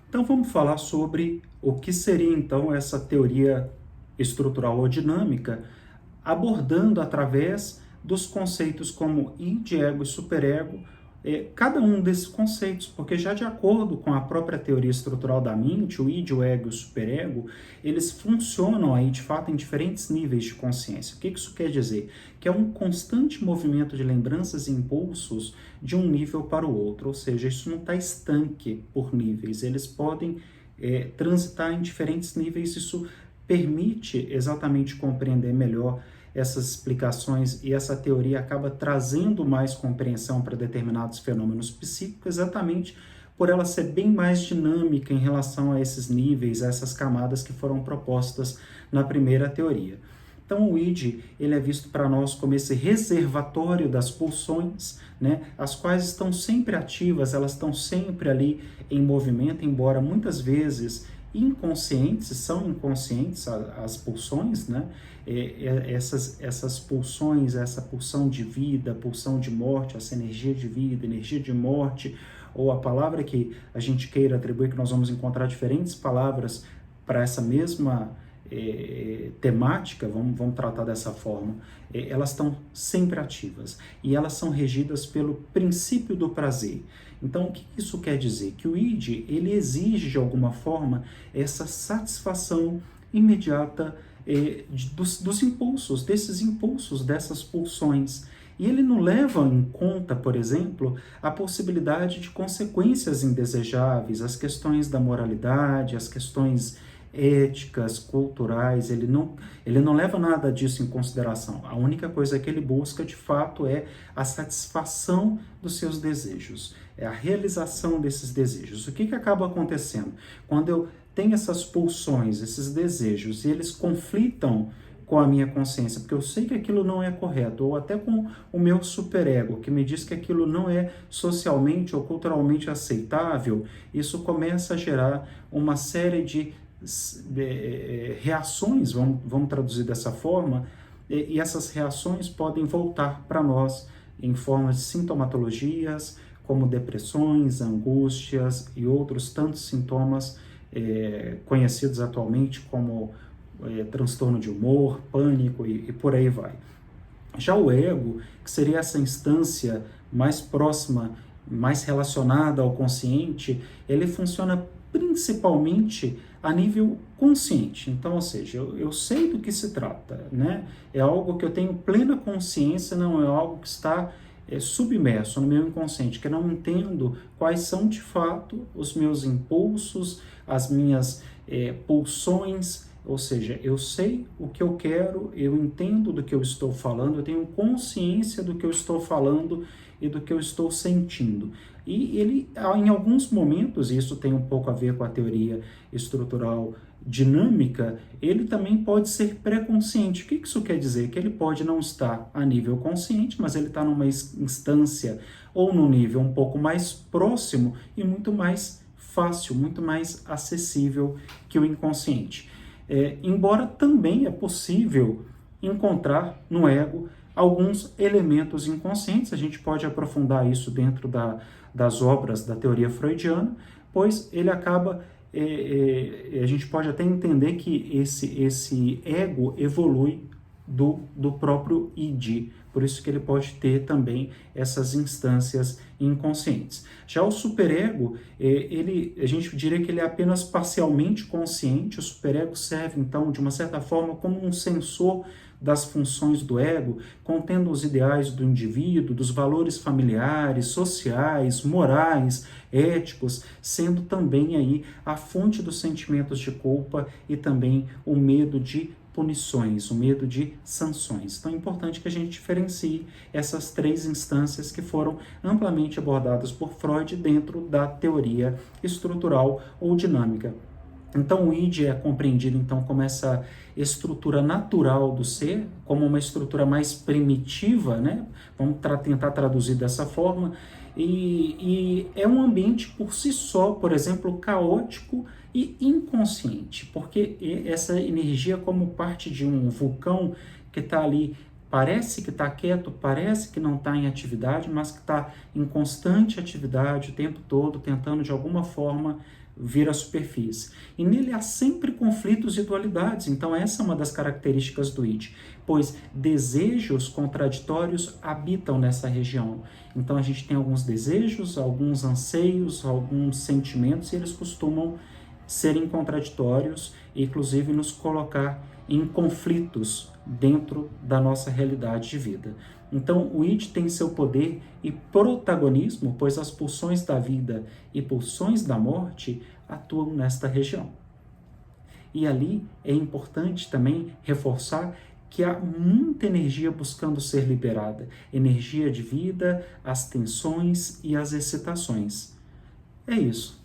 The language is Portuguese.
Então vamos falar sobre o que seria então essa teoria estrutural ou dinâmica, abordando através dos conceitos como id, ego e superego, cada um desses conceitos, porque já de acordo com a própria teoria estrutural da mente, o id, o ego e o superego, eles funcionam aí de fato em diferentes níveis de consciência. O que isso quer dizer? Que é um constante movimento de lembranças e impulsos de um nível para o outro, ou seja, isso não está estanque por níveis, eles podem transitar em diferentes níveis, isso permite exatamente compreender melhor essas explicações e essa teoria acaba trazendo mais compreensão para determinados fenômenos psíquicos, exatamente por ela ser bem mais dinâmica em relação a esses níveis, a essas camadas que foram propostas na primeira teoria. Então o id, ele é visto para nós como esse reservatório das pulsões, né, as quais estão sempre ativas, elas estão sempre ali em movimento, embora muitas vezes inconscientes, são inconscientes as pulsões, né? Essas pulsões, essa pulsão de vida, pulsão de morte, essa energia de vida, energia de morte, ou a palavra que a gente queira atribuir, que nós vamos encontrar diferentes palavras para essa mesma temática, vamos tratar dessa forma, elas estão sempre ativas e elas são regidas pelo princípio do prazer. Então, o que isso quer dizer? Que o id, ele exige de alguma forma essa satisfação imediata dos impulsos, desses impulsos, dessas pulsões. E ele não leva em conta, por exemplo, a possibilidade de consequências indesejáveis, as questões da moralidade, as questões éticas, culturais, ele não leva nada disso em consideração. A única coisa que ele busca, de fato, é a satisfação dos seus desejos, é a realização desses desejos. O que acaba acontecendo? Quando eu tenho essas pulsões, esses desejos, e eles conflitam com a minha consciência, porque eu sei que aquilo não é correto, ou até com o meu superego, que me diz que aquilo não é socialmente ou culturalmente aceitável, isso começa a gerar uma série de reações, vamos traduzir dessa forma, e essas reações podem voltar para nós em forma de sintomatologias, como depressões, angústias e outros tantos sintomas conhecidos atualmente como transtorno de humor, pânico e por aí vai. Já o ego, que seria essa instância mais próxima, mais relacionada ao consciente, ele funciona principalmente a nível consciente. Então, ou seja, eu sei do que se trata, né? É algo que eu tenho plena consciência, não é algo que está submerso no meu inconsciente, que eu não entendo quais são de fato os meus impulsos, as minhas pulsões, ou seja, eu sei o que eu quero, eu entendo do que eu estou falando, eu tenho consciência do que eu estou falando e do que eu estou sentindo. E ele, em alguns momentos, e isso tem um pouco a ver com a teoria estrutural dinâmica, ele também pode ser pré-consciente. O que isso quer dizer? Que ele pode não estar a nível consciente, mas ele está numa instância ou num nível um pouco mais próximo e muito mais fácil, muito mais acessível que o inconsciente. Embora também é possível encontrar no ego alguns elementos inconscientes, a gente pode aprofundar isso dentro das obras da teoria freudiana, pois ele acaba, a gente pode até entender que esse ego evolui do próprio id, por isso que ele pode ter também essas instâncias inconscientes. Já o superego, a gente diria que ele é apenas parcialmente consciente. O superego serve, então, de uma certa forma, como um sensor das funções do ego, contendo os ideais do indivíduo, dos valores familiares, sociais, morais, éticos, sendo também aí a fonte dos sentimentos de culpa e também o medo de punições, o medo de sanções. Então é importante que a gente diferencie essas três instâncias que foram amplamente abordadas por Freud dentro da teoria estrutural ou dinâmica. Então o id é compreendido então como essa estrutura natural do ser, como uma estrutura mais primitiva, né? Vamos tentar traduzir dessa forma, e é um ambiente por si só, por exemplo, caótico e inconsciente, porque essa energia como parte de um vulcão que está ali, parece que está quieto, parece que não está em atividade, mas que está em constante atividade o tempo todo, tentando de alguma forma vir à superfície. E nele há sempre conflitos e dualidades, então essa é uma das características do id, pois desejos contraditórios habitam nessa região. Então a gente tem alguns desejos, alguns anseios, alguns sentimentos, e eles costumam serem contraditórios e inclusive nos colocar em conflitos dentro da nossa realidade de vida. Então, o id tem seu poder e protagonismo, pois as pulsões da vida e pulsões da morte atuam nesta região. E ali é importante também reforçar que há muita energia buscando ser liberada, energia de vida, as tensões e as excitações. É isso.